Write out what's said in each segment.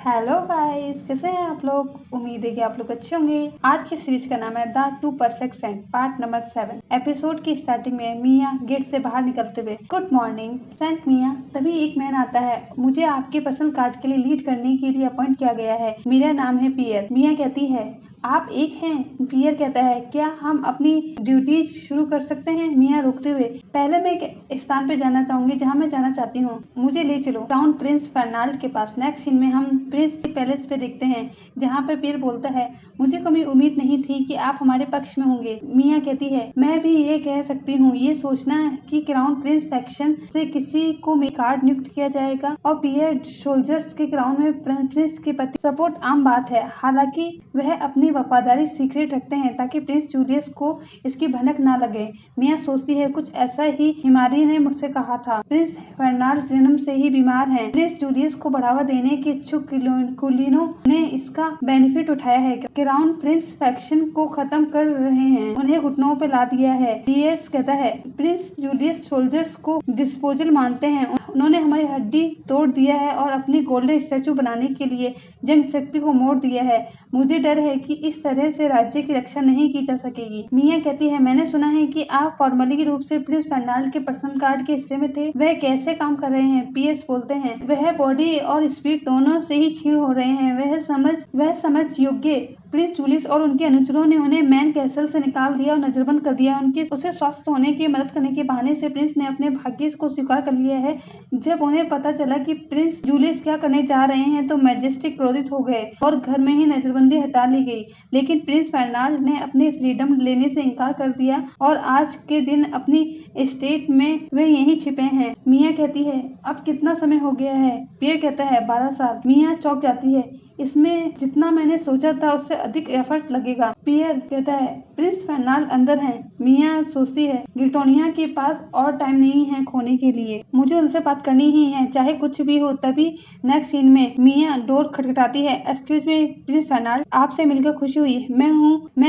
Hello guys, कैसे हैं आप लोग। उम्मीद है कि आप लोग अच्छे होंगे। आज की सीरीज का नाम है the too perfect saint part number 7। Episode की स्टार्टिंग में मिया गेट से बाहर निकलते हुए गुड मॉर्निंग सेंट मिया। तभी एक मैन आता है। मुझे आपके पर्सनल कार्ड के लिए लीड करने के लिए अपॉइंट किया गया है। मेरा नाम है पियर। मिया कहती है आप एक हैं। पियर कहता है क्या हम अपनी ड्यूटीज शुरू कर सकते हैं। मिया रोकते हुए पहले मैं एक स्थान पे जाना चाहूंगी जहाँ मैं जाना चाहती हूँ, मुझे ले चलो क्राउन प्रिंस फर्नाल्ड के पास। नेक्स्ट सीन में हम प्रिंस पैलेस पे देखते हैं जहाँ पे पियर बोलता है मुझे कभी उम्मीद नहीं थी कि आप हमारे पक्ष में होंगे। मिया कहती है मैं भी ये कह सकती हूँ, ये सोचना कि क्राउन प्रिंस फैक्शन से किसी को कार्ड नियुक्त किया जाएगा और पियर सोल्जर्स के क्राउन में प्रिंस के प्रति सपोर्ट आम बात है। हालांकि वह अपनी वफादारी सीक्रेट रखते हैं ताकि प्रिंस जूलियस को इसकी भनक ना लगे। मिया सोचती है कुछ ऐसा ही हिमारी ने मुझसे कहा था। प्रिंस फर्नाल्ड जन्म से ही बीमार हैं। प्रिंस जूलियस को बढ़ावा देने के इच्छुक कुलीनों ने इसका बेनिफिट उठाया है। क्राउन प्रिंस फैक्शन को खत्म कर रहे हैं, उन्हें घुटनों पे ला दिया है। पियर्स कहता है प्रिंस जूलियस सोल्जर्स को डिस्पोजल मानते हैं। उन्होंने हमारी हड्डी तोड़ दिया है और अपनी गोल्डन स्टैचू बनाने के लिए जंग शक्ति को मोड़ दिया है। मुझे डर है कि इस तरह से राज्य की रक्षा नहीं की जा सकेगी। मिया कहती है मैंने सुना है कि आप फॉर्मली रूप से प्रिंस फर्नाल्ड के पर्सनल कार्ड के हिस्से में थे। वह कैसे काम कर रहे हैं। पियर्स बोलते हैं वह बॉडी और स्पिरिट दोनों से ही क्षीण हो रहे हैं। वह समझ योग्य प्रिंस जूलियस और उनके अनुचरों ने उन्हें मैन कैसल से निकाल दिया और नजरबंद कर दिया। उसे स्वस्थ होने की मदद करने के बहाने से प्रिंस ने अपने भाग्य को स्वीकार कर लिया है। जब उन्हें पता चला कि प्रिंस जूलियस क्या करने जा रहे हैं तो मैजेस्टी क्रोधित हो गए और घर में ही नजरबंदी हटा ली गई। लेकिन प्रिंस फर्नाल्ड ने अपने फ्रीडम लेने से इनकार कर दिया और आज के दिन अपनी एस्टेट में वे यहीं छिपे हैं। मिया कहती है अब कितना समय हो गया है। पियर कहता है 12 साल। मिया चौंक जाती है, इसमें जितना मैंने सोचा था उससे अधिक एफर्ट लगेगा। पियर कहता है प्रिंस फर्नाल्ड अंदर हैं। मिया सोचती है गिल्टोनिया के पास और टाइम नहीं है खोने के लिए, मुझे उनसे बात करनी ही है चाहे कुछ भी हो। तभी नेक्स्ट सीन में मिया डोर खटखटाती है। एक्सक्यूज मी प्रिंस फर्नाल्ड, आपसे मिलकर खुशी हुई। मैं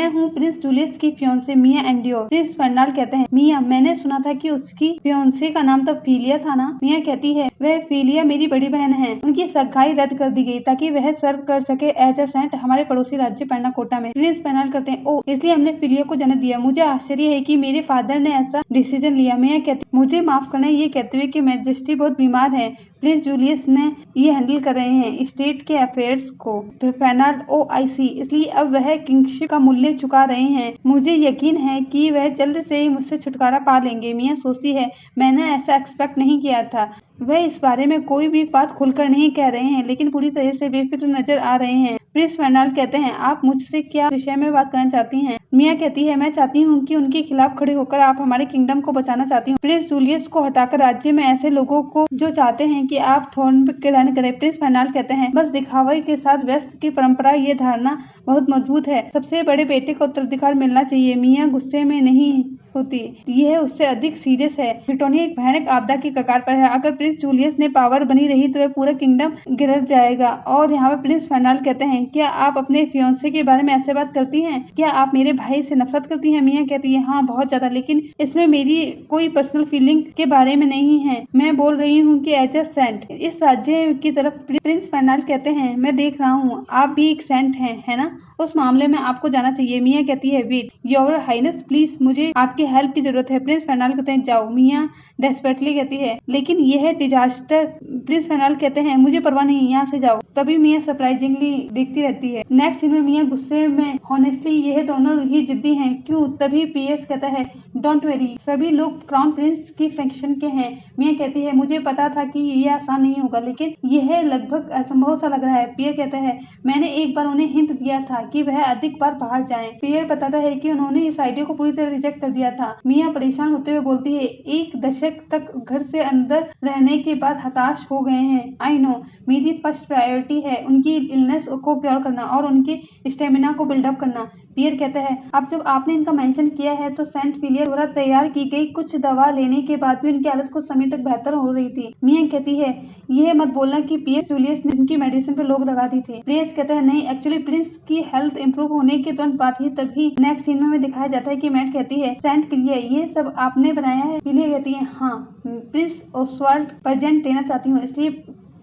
हूँ प्रिंस जूलियस की फियोंसे मिया एंडियोर। प्रिंस फर्नाल्ड कहते हैं मिया मैंने सुना था कि उसकी फियोंसे का नाम तो फिलिया था ना। मिया कहती है वह फिलिया मेरी बड़ी बहन है। उनकी सगाई रद्द कर दी गई ताकि वह सर्व कर सके एज ए सेंट हमारे पड़ोसी राज्य पर्नाकोटा में। प्रिंस फर्नाल्ड कहते हैं ओ इसलिए हमने फिलिया को जन्म दिया। मुझे आश्चर्य है कि मेरे फादर ने ऐसा डिसीजन लिया। मैं कहती मुझे माफ करना ये कहते हुए कि मैजेस्टी बहुत बीमार है। प्रिंस जूलियस ने ये हैंडल कर रहे हैं स्टेट के अफेयर्स को। फर्नाल्ड ओ आई सी, इसलिए अब वह किंगशिप का मूल्य चुका रहे हैं। मुझे यकीन है कि वह जल्द से ही मुझसे छुटकारा पा लेंगे। मिया सोचती है मैंने ऐसा एक्सपेक्ट नहीं किया था। वह इस बारे में कोई भी बात खुलकर नहीं कह रहे हैं लेकिन पूरी तरह से बेफिक्र नजर आ रहे हैं। प्रिंस फर्नाल्ड कहते हैं आप मुझसे क्या विषय में बात करना चाहती हैं। मिया कहती है मैं चाहती हूँ कि उनके खिलाफ खड़े होकर आप हमारे किंगडम को बचाना चाहती हूँ। प्रिंस जूलियस को हटाकर राज्य में ऐसे लोगों को जो चाहते हैं कि आप थ्रोन पे रन करें। प्रिंस फर्नाल्ड कहते हैं बस दिखावे के साथ व्यस्त की परंपरा, ये धारणा बहुत मजबूत है। सबसे बड़े बेटे को उत्तराधिकार मिलना चाहिए। मिया गुस्से में नहीं होती, यह उससे अधिक सीरियस है। ब्रिटोनिया एक भयानक आपदा की कगार पर है। अगर प्रिंस जूलियस ने पावर बनी रही तो वह पूरा किंगडम गिर जाएगा। और यहाँ पे प्रिंस फर्नाल्ड कहते हैं क्या आप अपने फियोंसे के बारे में ऐसे बात करती हैं। क्या आप मेरे भाई से नफरत करती हैं। मिया कहती है हाँ बहुत ज्यादा, लेकिन इसमें मेरी कोई पर्सनल फीलिंग के बारे में नहीं है। मैं बोल रही हूँ कि एज ए सेंट इस राज्य की तरफ। प्रिंस फर्नाल्ड कहते हैं मैं देख रहा हूँ आप भी एक सेंट हैं, है ना। उस मामले में आपको जाना चाहिए। मिया कहती है वेट योर हाइनेस प्लीज, मुझे आपकी हेल्प की जरूरत है। प्रिंस फर्नाल्ड कहते हैं जाओ। मिया डेस्परेटली कहती है लेकिन यह है डिजास्टर। प्रिंस फर्नाल्ड कहते हैं मुझे परवाह नहीं, यहाँ से जाओ। तभी मिया सरप्राइजिंगली देखती रहती है। नेक्स्ट सीन में मिया गुस्से में हॉनेस्टली यह दोनों ही जिद्दी हैं क्यों। तभी पियर्स कहता है डोंट वेरी, सभी लोग क्राउन प्रिंस की फैक्शन के हैं। मिया कहती है मुझे पता था कि यह आसान नहीं होगा लेकिन यह लगभग असंभव सा लग रहा है। पियर कहता है मैंने एक बार उन्हें हिंट दिया था कि वह अधिक बार बाहर जाएं। पियर बताता है कि उन्होंने इस आइडिया को पूरी तरह रिजेक्ट कर दिया था। मिया परेशान होते हुए बोलती है एक दशक तक घर से अंदर रहने के बाद हताश हो गए हैं। आई नो, मेरी फर्स्ट प्रायोरिटी है उनकी इलनेस को क्योर करना और उनके स्टेमिना को बिल्डअप करना। पियर कहता है अब जब आपने इनका मेंशन किया है तो सेंट फिलियर द्वारा तैयार की गई कुछ दवा लेने के बाद भी उनकी हालत कुछ समय तक बेहतर हो रही थी। मिया कहती है यह मत बोलना कि प्रिंस जूलियस ने इनकी मेडिसिन पे लोग लगा दी थी। प्रिंस कहता है नहीं, एक्चुअली प्रिंस की हेल्थ इंप्रूव होने के तुरंत बाद ही तभी नेक्स्ट सीन में दिखाया जाता है कि मैट कहती है सेंट फिलिया ये सब आपने बनाया है। फिलिया कहती है हाँ, प्रिंस ओस्वाल्ड प्रेजेंट देना चाहती हूँ, इसलिए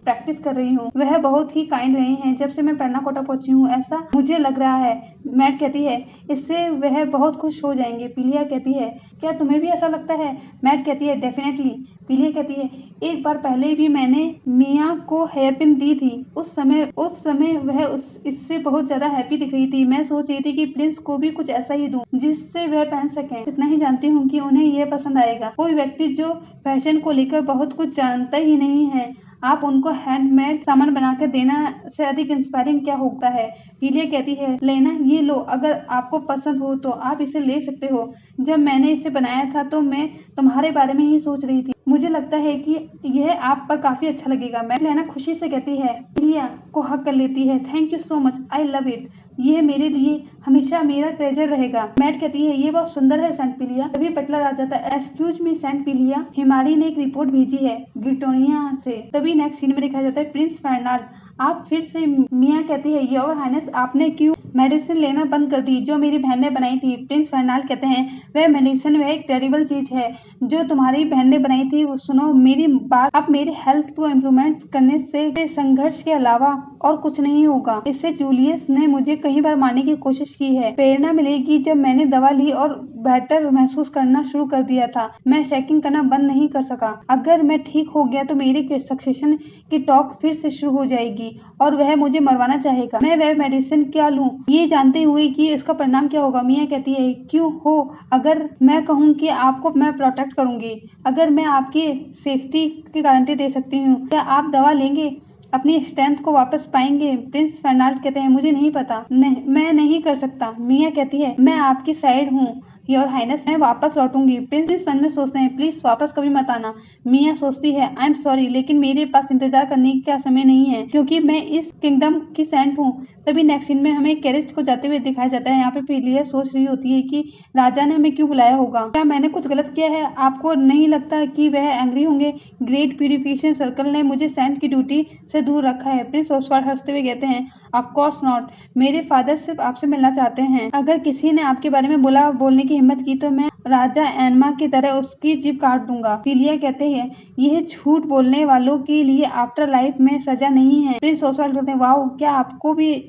प्रैक्टिस कर रही हूँ। वह बहुत ही काइंड रहे हैं जब से मैं पैनाकोटा पहुंची हूँ, ऐसा मुझे लग रहा है। मैट कहती है, इससे वह बहुत खुश हो जाएंगे। पीलिया कहती है, क्या तुम्हें भी ऐसा लगता है? मैट कहती है, डेफिनेटली। पीलिया कहती है, एक बार पहले भी मैंने मिया को हेयरपिन दी थी। उस समय वह इससे बहुत ज्यादा हैप्पी दिख रही थी। मैं सोच रही थी कि प्रिंस को भी कुछ ऐसा ही दूं जिससे वह पहन सके। इतना ही जानती हूँ कि उन्हें यह पसंद आएगा। कोई व्यक्ति जो फैशन को लेकर बहुत कुछ जानता ही नहीं है, आप उनको हैंडमेड सामान बनाकर देना से अधिक इंस्पायरिंग क्या होता है? पीलिया कहती है, लेना, ये लो, अगर आपको पसंद हो तो आप इसे ले सकते हो। जब मैंने इसे बनाया था तो मैं तुम्हारे बारे में ही सोच रही थी। मुझे लगता है कि यह आप पर काफी अच्छा लगेगा। मैं लेना खुशी से कहती है, पीलिया को हक कर लेती है, thank you so much, I love it. ये मेरे लिए हमेशा मेरा ट्रेजर रहेगा। मैट कहती है, ये बहुत सुंदर है सेंट पीलिया। तभी बटलर आ जाता है, एक्सक्यूज मी सेंट पीलिया, हिमारी ने एक रिपोर्ट भेजी है गिटोनिया से। तभी नेक्स्ट सीन में दिखाया जाता है प्रिंस फर्नांड। आप फिर से? मिया कहती है, योर हाइनेस, आपने क्यों मेडिसिन लेना बंद कर दी जो मेरी बहन ने बनाई थी? प्रिंस फर्नांड कहते हैं, वह मेडिसिन वह एक टेरिबल चीज है जो तुम्हारी बहन ने बनाई थी। वो सुनो मेरी बात, अब मेरी हेल्थ को इम्प्रूवमेंट करने से संघर्ष के अलावा और कुछ नहीं होगा। इससे जूलियस ने मुझे कई बार मारने की कोशिश की है। प्रेरणा मिलेगी जब मैंने दवा ली और बेहतर महसूस करना शुरू कर दिया था। मैं शेकिंग करना बंद नहीं कर सका। अगर मैं ठीक हो गया तो मेरी सक्सेशन की टॉक फिर से शुरू हो जाएगी और वह मुझे मरवाना चाहेगा। मैं वह मेडिसिन क्या लूं, ये जानते हुए कि इसका परिणाम क्या होगा? मिया कहती है, क्यों हो? अगर मैं कहूँ कि आपको मैं प्रोटेक्ट करूंगी, अगर मैं आपकी सेफ्टी की गारंटी दे सकती हूँ, क्या आप दवा लेंगे? अपनी स्ट्रेंथ को वापस पाएंगे? प्रिंस फर्नांड कहते हैं, मुझे नहीं पता, मैं नहीं कर सकता। मिया कहती है, मैं आपकी साइड हूँ योर हाइनेस, मैं वापस लौटूंगी। प्रिंस मन में सोचते हैं, प्लीज वापस कभी मत आना। मिया सोचती है, आई एम सॉरी, लेकिन मेरे पास इंतजार करने का समय नहीं है क्योंकि मैं इस किंगडम की सेंट हूँ। तभी नेक्स्ट सीन में हमें कैरेज को जाते हुए दिखाया जाता है। यहाँ पे पीलिया सोच रही होती है कि राजा ने हमें क्यों बुलाया होगा, क्या मैंने कुछ गलत किया है? आपको नहीं लगता कि वह एंग्री होंगे? ग्रेट प्यूरिफिकेशन सर्कल ने मुझे सेंट की ड्यूटी से दूर रखा है। प्रिंस ओसवाल्ड हंसते हुए कहते हैं, ऑफ कोर्स नॉट, मेरे फादर सिर्फ आपसे मिलना चाहते हैं। अगर किसी ने आपके बारे में बोलने की हिम्मत की तो मैं राजा एनमा की तरह उसकी जीभ काट दूंगा। पीलिया कहते हैं, यह झूठ बोलने वालों के लिए आफ्टर लाइफ में सजा नहीं है। प्रिंस ओसवाल्ड कहते हैं, वाओ, क्या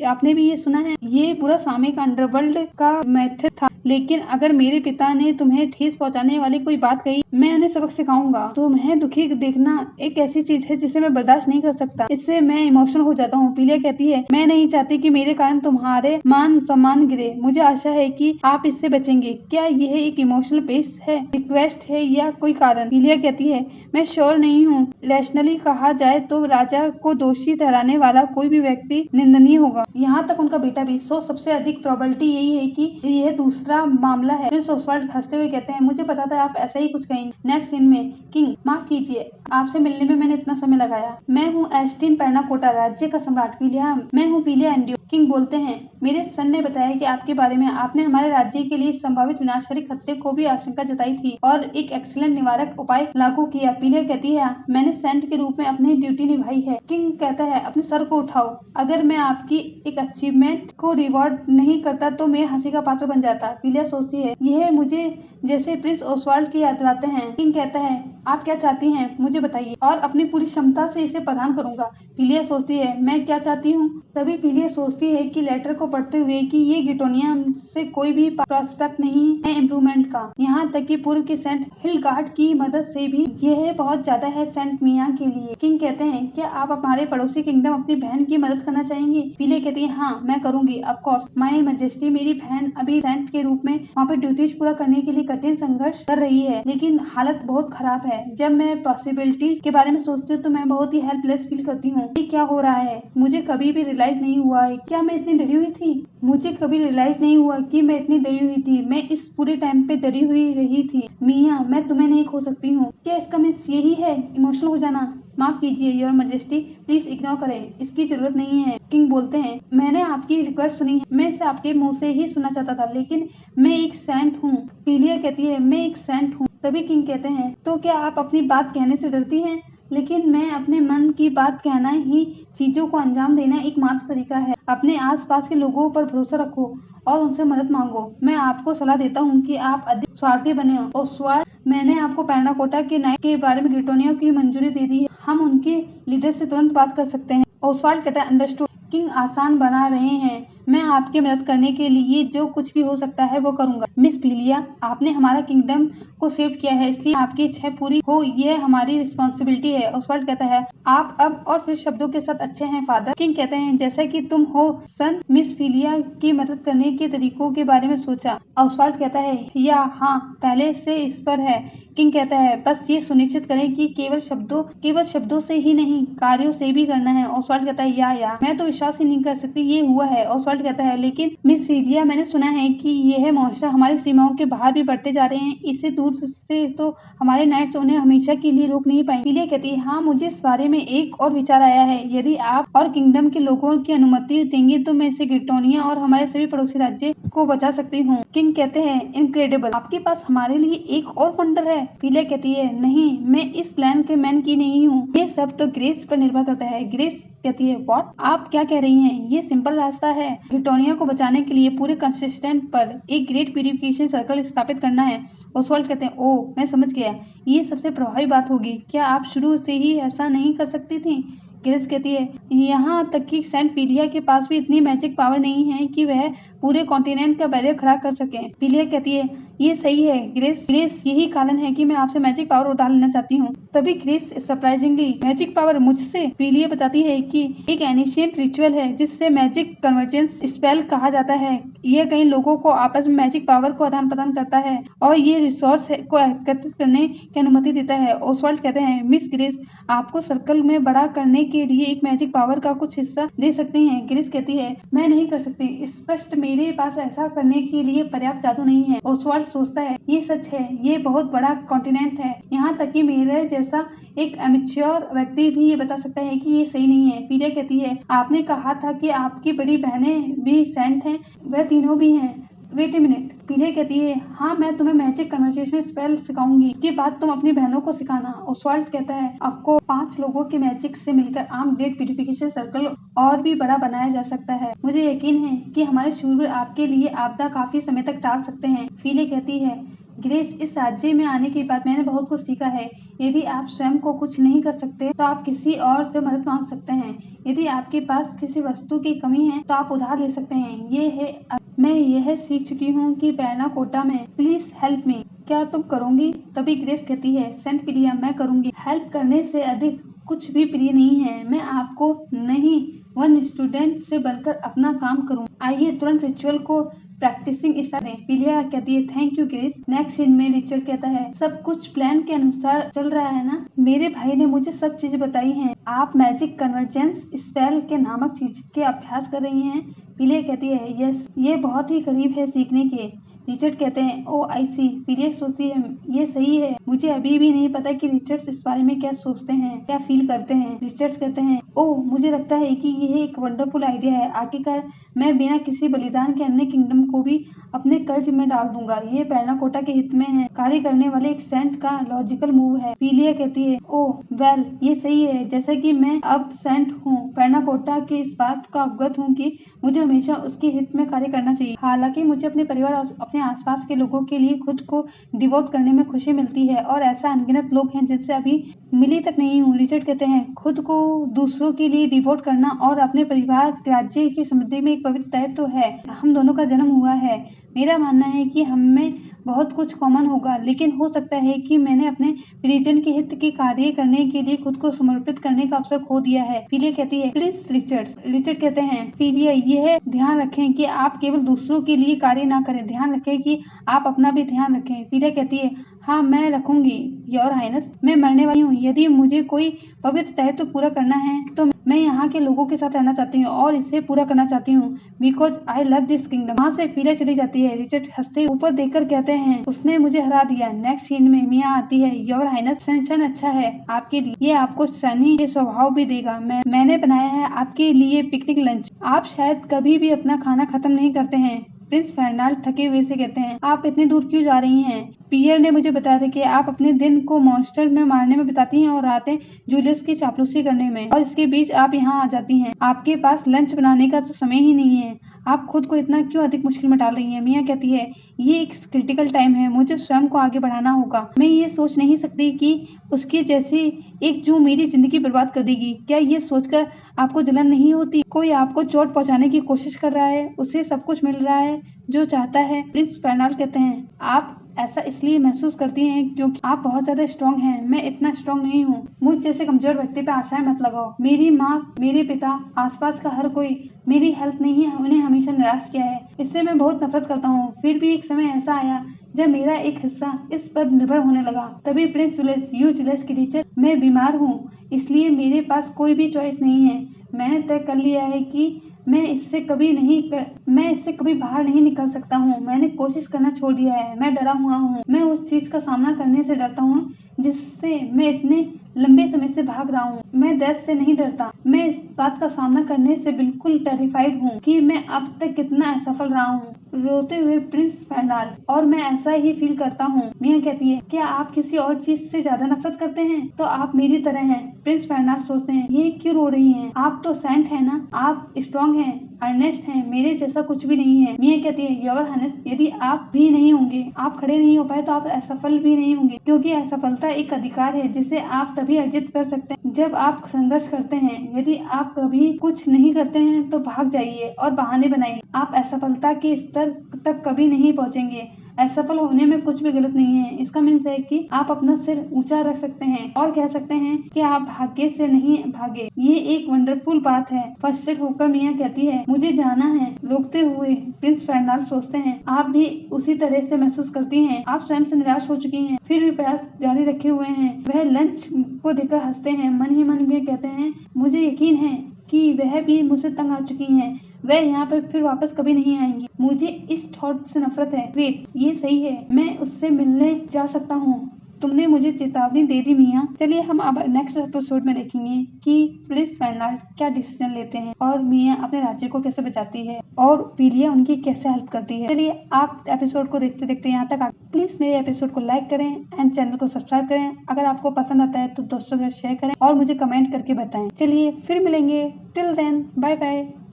आपने भी ये सुना है? ये पूरा सामयिक अंडरवर्ल्ड का मेथड था, लेकिन अगर मेरे पिता ने तुम्हें ठेस पहुंचाने वाली कोई बात कही, मैं उन्हें सबक सिखाऊंगा। तुम्हें दुखी देखना एक ऐसी चीज है जिसे मैं बर्दाश्त नहीं कर सकता, इससे मैं इमोशनल हो जाता हूँ। पीलिया कहती है, मैं नहीं चाहती कि मेरे कारण तुम्हारे मान सम्मान गिरे। मुझे आशा है कि आप इससे बचेंगे। क्या यह एक इमोशनल पेश है, रिक्वेस्ट है या कोई कारण? पीलिया कहती है, मैं श्योर नहीं हूँ। रैशनली कहा जाए तो राजा को दोषी ठहराने वाला कोई भी व्यक्ति निंदनीय होगा, यहाँ तक उनका बेटा भी। सो सबसे अधिक प्रोबेबिलिटी यही है कि यह दूसरा मामला है। प्रिंस ओसवाल्ड हंसते हुए कहते हैं, मुझे पता था आप ऐसा ही कुछ कहेंगे। नेक्स्ट सीन में, किंग, माफ कीजिए, आपसे मिलने में मैंने इतना समय लगाया। मैं हूँ एस्टिन पैनाकोटा, राज्य का सम्राट। पीलिया, मैं हूँ पीलिया एंड्रू। किंग बोलते हैं, मेरे सन ने बताया कि आपके बारे में आपने हमारे राज्य के लिए संभावित विनाशकारी खतरे को भी आशंका जताई थी और एक एक्सीलेंट निवारक उपाय लागू किया। पीलिया कहती है, मैंने सेंट के रूप में अपनी ड्यूटी निभाई है। किंग कहता है, अपने सर को उठाओ, अगर मैं आपकी एक अचीवमेंट को रिवॉर्ड नहीं करता तो मैं हंसी का पात्र बन जाता। पीलिया सोचती है, यह मुझे जैसे प्रिंस ओसवाल्ड की याद दिलाते हैं। किंग कहता है, आप क्या चाहती हैं मुझे बताइए और अपनी पूरी क्षमता से इसे प्रदान करूंगा। पीलिया सोचती है, मैं क्या चाहती हूँ? तभी पीलिया सोचती है कि लेटर को पढ़ते हुए कि ये गिटोनिया से कोई भी प्रोस्पेक्ट नहीं है इम्प्रूवमेंट का, यहाँ तक कि पूर्व के सेंट हिलगार्ड की मदद से भी यह बहुत ज्यादा है सेंट मिया के लिए। किंग कहते हैं, क्या आप हमारे पड़ोसी किंगडम अपनी बहन की मदद करना चाहेंगे? पीलिया कहती है, हाँ मैं करूंगी, ऑफ कोर्स माय मैजेस्टी। मेरी बहन अभी सेंट के रूप में वहाँ पे ड्यूटीज पूरा करने के लिए कठिन संघर्ष कर रही है, लेकिन हालत बहुत खराब है। जब मैं पॉसिबिलिटीज के बारे में सोचती हूँ तो मैं बहुत ही हेल्पलेस फील करती हूँ। ये क्या हो रहा है? मुझे कभी भी रियलाइज नहीं हुआ है, क्या मैं इतनी डरी हुई थी? मुझे कभी रियलाइज नहीं हुआ कि मैं इतनी डरी हुई थी। मैं इस पूरे टाइम पे डरी हुई रही थी। मिया, मैं तुम्हें नहीं खो सकती हूँ। क्या इसका मीन्स यही है इमोशनल हो जाना? माफ कीजिए योर मैजेस्टी, प्लीज इग्नोर करें, इसकी जरूरत नहीं है। किंग बोलते हैं, मैंने आपकी रिक्वेस्ट सुनी है, मैं इसे आपके मुंह से ही सुनना चाहता था, लेकिन मैं एक सेंट हूँ। पीलिया कहती है, मैं एक सेंट हूँ। तभी किंग कहते हैं, तो क्या आप अपनी बात कहने से डरती हैं? लेकिन मैं अपने मन की बात कहना ही चीजों को अंजाम देना एकमात्र तरीका है। अपने आसपास के लोगों पर भरोसा रखो और उनसे मदद मांगो। मैं आपको सलाह देता हूँ कि आप अधिक स्वार्थी बने। ओसवाल्ड मैंने आपको पैनाकोटा के नाइट के बारे में ग्रिटोनिया की मंजूरी दे दी है। हम उनके लीडर से तुरंत बात कर सकते हैं। ओसवाल्ड कहता है अंडरस्टूड। किंग आसान बना रहे हैं, मैं आपकी मदद करने के लिए जो कुछ भी हो सकता है वो करूंगा। मिस फिलिया, आपने हमारा किंगडम को सेव किया है, इसलिए आपकी इच्छा पूरी हो यह हमारी रिस्पॉन्सिबिलिटी है। ओसवाल्ड कहता है आप अब और फिर शब्दों के साथ अच्छे हैं फादर। किंग कहते हैं जैसा कि तुम हो सन। मिस फिलिया की मदद करने के तरीकों के बारे में सोचा। ओसवाल्ड कहता है या हाँ, पहले से इस पर है। किंग कहता है बस ये सुनिश्चित करें कि केवल शब्दों से ही नहीं कार्यों से भी करना है। ओसवाल्ड कहता है या मैं तो विश्वास ही नहीं कर सकती ये हुआ है। ओसवाल्ड कहता है लेकिन मिस फिलिया, मैंने सुना है कि यह मॉन्स्टर हमारी सीमाओं के बाहर भी बढ़ते जा रहे हैं। इससे दूर से तो हमारे नाइट्स उन्हें हमेशा के लिए रोक नहीं पाएंगे। फिलिया कहती है हाँ, मुझे इस बारे में एक और विचार आया है। यदि आप और किंगडम के लोगों की अनुमति देंगे तो मैं इसे ग्रिटोनिया और हमारे सभी पड़ोसी राज्य को बचा सकती हूँ। किंग कहते हैं इनक्रेडिबल, आपके पास हमारे लिए एक और वंडर है। फिलिया कहती है नहीं, मैं इस प्लान के मैन की नहीं हूँ, ये सब तो ग्रेस पर निर्भर करता है। ग्रेस कहती है व्हाट, आप क्या कह रही हैं? ये सिंपल रास्ता है, ग्रिटोनिया को बचाने के लिए पूरे कंसिस्टेंट पर एक ग्रेट प्यूरिफिकेशन सर्कल स्थापित करना है। ओसवाल्ड कहते हैं ओह, मैं समझ गया, ये सबसे प्रभावी बात होगी। क्या आप शुरू से ही ऐसा नहीं कर सकती थी? ग्रेस कहती है यहाँ तक कि सेंट फिलिया के पास भी इतनी मैजिक पावर नहीं है कि वह पूरे कॉन्टिनेंट का बैरियर खड़ा कर सके। फिलिया कहती है ये सही है ग्रेस, यही कारण है कि मैं आपसे मैजिक पावर उधार लेना चाहती हूँ। तभी ग्रेस सरप्राइजिंगली मैजिक पावर मुझसे। फिलिया बताती है कि एक एनिशिएंट रिचुअल है जिससे मैजिक कन्वर्जेंस स्पेल कहा जाता है। यह कई लोगों को आपस में मैजिक पावर को आदान प्रदान करता है और ये रिसोर्स को एकत्रित करने की अनुमति देता है। ओसवाल्ड कहते हैं मिस ग्रेस, आपको सर्कल में बड़ा करने के लिए एक मैजिक पावर का कुछ हिस्सा दे सकती हैं। ग्रेस कहती है मैं नहीं कर सकती, स्पष्ट मेरे पास ऐसा करने के लिए पर्याप्त जादू नहीं है। ओसवाल्ड सोचता है ये सच है, ये बहुत बड़ा कॉन्टिनेंट है, यहाँ तक कि मेरे जैसा एक एमेच्योर व्यक्ति भी ये बता सकता है कि ये सही नहीं है। फिलिया कहती है आपने कहा था कि आपकी बड़ी बहनें भी सेंट हैं, वह तीनों भी हैं। Wait a minute. फिलिया कहती है हाँ, मैं तुम्हें मैजिक कन्वर्सेशन स्पेल सिखाऊंगी, उसके बाद तुम अपनी बहनों को सिखाना। ओसवाल्ड कहता है आपको 5 लोगों के मैजिक से मिलकर आर्म ग्रेट प्यूरिफिकेशन सर्कल और भी बड़ा बनाया जा सकता है। मुझे यकीन है कि हमारे शूरवीर आपके लिए आपदा काफी समय तक टाल सकते हैं। फिलिया कहती है ग्रेस, इस राज्य में आने के बाद मैंने बहुत कुछ सीखा है। यदि आप स्वयं को कुछ नहीं कर सकते तो आप किसी और से मदद मांग सकते हैं। यदि आपके पास किसी वस्तु की कमी है तो आप उधार ले सकते हैं। मैं यह सीख चुकी हूँ कि पैनाकोटा में प्लीज हेल्प मी, क्या तुम करोगी? तभी ग्रेस कहती है सेंट फिलिया, मैं करूँगी। हेल्प करने से अधिक कुछ भी प्रिय नहीं है। मैं आपको नहीं, वन स्टूडेंट से बनकर अपना काम करूँ। आइए तुरंत रिचुअल को प्रैक्टिसिंग स्टार्ट करें। फिलिया कहती है thank you Grace. Next scene में रिचर्ड कहता है सब कुछ प्लान के अनुसार चल रहा है ना? मेरे भाई ने मुझे सब चीजें बताई हैं। आप मैजिक कन्वर्जेंस स्पेल के नामक चीज के अभ्यास कर रही हैं? फिलिया कहती है यस, ये बहुत ही करीब है सीखने के। रिचर्ड कहते हैं ओ आई सी। फिलिया सोचती है ये सही है, मुझे अभी भी नहीं पता कि रिचर्ड इस बारे में क्या सोचते हैं, क्या फील करते हैं। रिचर्ड कहते हैं ओ, मुझे लगता है कि यह एक वंडरफुल आइडिया है। आखिरकार मैं बिना किसी बलिदान के अन्य किंगडम को भी अपने कर्ज में डाल दूंगा। ये पैनाकोटा के हित में है, कार्य करने वाले एक सेंट का लॉजिकल मूव है। फिलिया कहती है ओ वेल, ये सही है। जैसा कि मैं अब सेंट हूँ, पैनाकोटा के इस बात का अवगत हूँ कि मुझे हमेशा उसके हित में कार्य करना चाहिए। हालांकि मुझे अपने परिवार और अपने आसपास के लोगों के लिए खुद को डिवोट करने में खुशी मिलती है और ऐसा अनगिनत लोग हैं जिनसे अभी मिली तक नहीं हूँ। रिचर्ड कहते हैं खुद को दूसरों के लिए डिवोट करना और अपने परिवार राज्य की समृद्धि में एक पवित्र दायित्व है। हम दोनों का जन्म हुआ है। मेरा मानना है कि हमें बहुत कुछ कॉमन होगा, लेकिन हो सकता है कि मैंने अपने परिजन के हित के कार्य करने के लिए खुद को समर्पित करने का अवसर खो दिया है। फिलिया कहती है प्लीज रिचर्ड कहते हैं फिलिया, यह ध्यान रखें कि आप केवल दूसरों के लिए कार्य ना करें, ध्यान रखें कि आप अपना भी ध्यान रखें। फिलिया कहती है हाँ, मैं रखूंगी योर हाइनेस। मैं मरने वाली हूँ, यदि मुझे कोई पवित्र दायित्व पूरा करना है तो मैं यहाँ के लोगों के साथ रहना चाहती हूँ और इसे पूरा करना चाहती हूँ because I love this kingdom. वहाँ से फिलिया चली जाती है। रिचर्ड हंसते ऊपर देखकर कहते हैं उसने मुझे हरा दिया। नेक्स्ट सीन में मिया आती है योर हाइनेस, सनशाइन अच्छा है आपके लिए, ये आपको सनी के स्वभाव भी देगा। मैंने बनाया है आपके लिए पिकनिक लंच, आप शायद कभी भी अपना खाना खत्म नहीं करते हैं। प्रिंस फर्नाल्ड थके हुए से कहते हैं आप इतनी दूर क्यों जा रही हैं? पियर ने मुझे बताया था कि आप अपने दिन को मॉन्स्टर में मारने में बिताती हैं और रातें जूलियस की चापलूसी करने में, और इसके बीच आप यहाँ आ जाती हैं। आपके पास लंच बनाने का तो समय ही नहीं है। आप खुद को इतना क्यों अधिक मुश्किल में डाल रही हैं। मिया कहती है ये एक क्रिटिकल टाइम है, मुझे स्वयं को आगे बढ़ाना होगा। मैं ये सोच नहीं सकती कि उसके जैसे एक जो मेरी जिंदगी बर्बाद कर देगी। क्या ये सोचकर आपको जलन नहीं होती? कोई आपको चोट पहुंचाने की कोशिश कर रहा है, उसे सब कुछ मिल रहा है जो चाहता है। प्रिंस फर्नाल कहते हैं आप ऐसा इसलिए महसूस करती हैं क्योंकि आप बहुत ज्यादा स्ट्रॉन्ग हैं। मैं इतना स्ट्रॉन्ग नहीं हूँ। मुझ जैसे कमजोर व्यक्ति पे आशाएं मत लगाओ। मेरी माँ, मेरे पिता, आसपास का हर कोई मेरी हेल्प नहीं है, उन्हें हमेशा निराश किया है। इससे मैं बहुत नफरत करता हूँ। फिर भी एक समय ऐसा आया जब मेरा एक हिस्सा इस पर निर्भर होने लगा। तभी प्रिंस विलेज यूजलेस क्रीचर, मैं बीमार हूँ, इसलिए मेरे पास कोई भी चॉइस नहीं है। मैंने तय कर लिया है कि मैं इससे कभी बाहर नहीं निकल सकता हूँ। मैंने कोशिश करना छोड़ दिया है। मैं डरा हुआ हूँ। मैं उस चीज का सामना करने से डरता हूँ जिससे मैं इतने लंबे समय से भाग रहा हूँ। मैं डेथ से नहीं डरता। मैं इस बात का सामना करने से बिल्कुल टेरिफाइड हूँ कि मैं अब तक कितना असफल रहा हूँ। रोते हुए प्रिंस फर्नाल, और मैं ऐसा ही फील करता हूँ। मिया कहती है क्या आप किसी और चीज से ज्यादा नफरत करते हैं? तो आप मेरी तरह हैं। प्रिंस फर्नाल सोचते हैं ये क्यों रो रही हैं? आप तो सेंट है ना, आप स्ट्रॉन्ग हैं, अर्नेस्ट हैं, मेरे जैसा कुछ भी नहीं है। मिया कहती है योर हाइनेस, यदि आप भी नहीं होंगे, आप खड़े नहीं हो पाए तो आप असफल भी नहीं होंगे, क्योंकि असफलता एक अधिकार है जिसे आप तभी अर्जित कर सकते हैं जब आप संघर्ष करते हैं। यदि आप कभी कुछ नहीं करते हैं तो भाग जाइए और बहाने बनाइए। आप असफलता के स्तर तक कभी नहीं पहुंचेंगे। असफल होने में कुछ भी गलत नहीं है। इसका मीन्स है कि आप अपना सिर ऊंचा रख सकते हैं और कह सकते हैं कि आप भाग्य से नहीं भागे। ये एक वंडरफुल बात है। फ्रस्ट्रेट होकर मिया कहती है मुझे जाना है। रोकते हुए प्रिंस फर्नाल सोचते हैं आप भी उसी तरह से महसूस करती हैं। आप स्वयं से निराश हो चुकी हैं, फिर भी प्रयास जारी रखे हुए हैं। वह लंच को देखकर हंसते हैं। मन ही मन में कहते हैं मुझे यकीन है कि वह भी मुझसे तंग आ चुकी हैं। वह यहाँ पर फिर वापस कभी नहीं आएंगी। मुझे इस थॉट से नफरत है। ग्रेट, ये सही है, मैं उससे मिलने जा सकता हूँ। तुमने मुझे चेतावनी दे दी मिया। चलिए हम अब नेक्स्ट एपिसोड में देखेंगे कि प्रिंस फर्नाल क्या डिसीजन लेते हैं और मिया अपने राज्य को कैसे बचाती है और पीलिया उनकी कैसे हेल्प करती है। चलिए आप एपिसोड को देखते देखते यहाँ तक प्लीज मेरे एपिसोड को लाइक करें एंड चैनल को सब्सक्राइब करें। अगर आपको पसंद आता है तो दोस्तों के साथ शेयर करें और मुझे कमेंट करके बताएं। चलिए फिर मिलेंगे। Till then bye bye.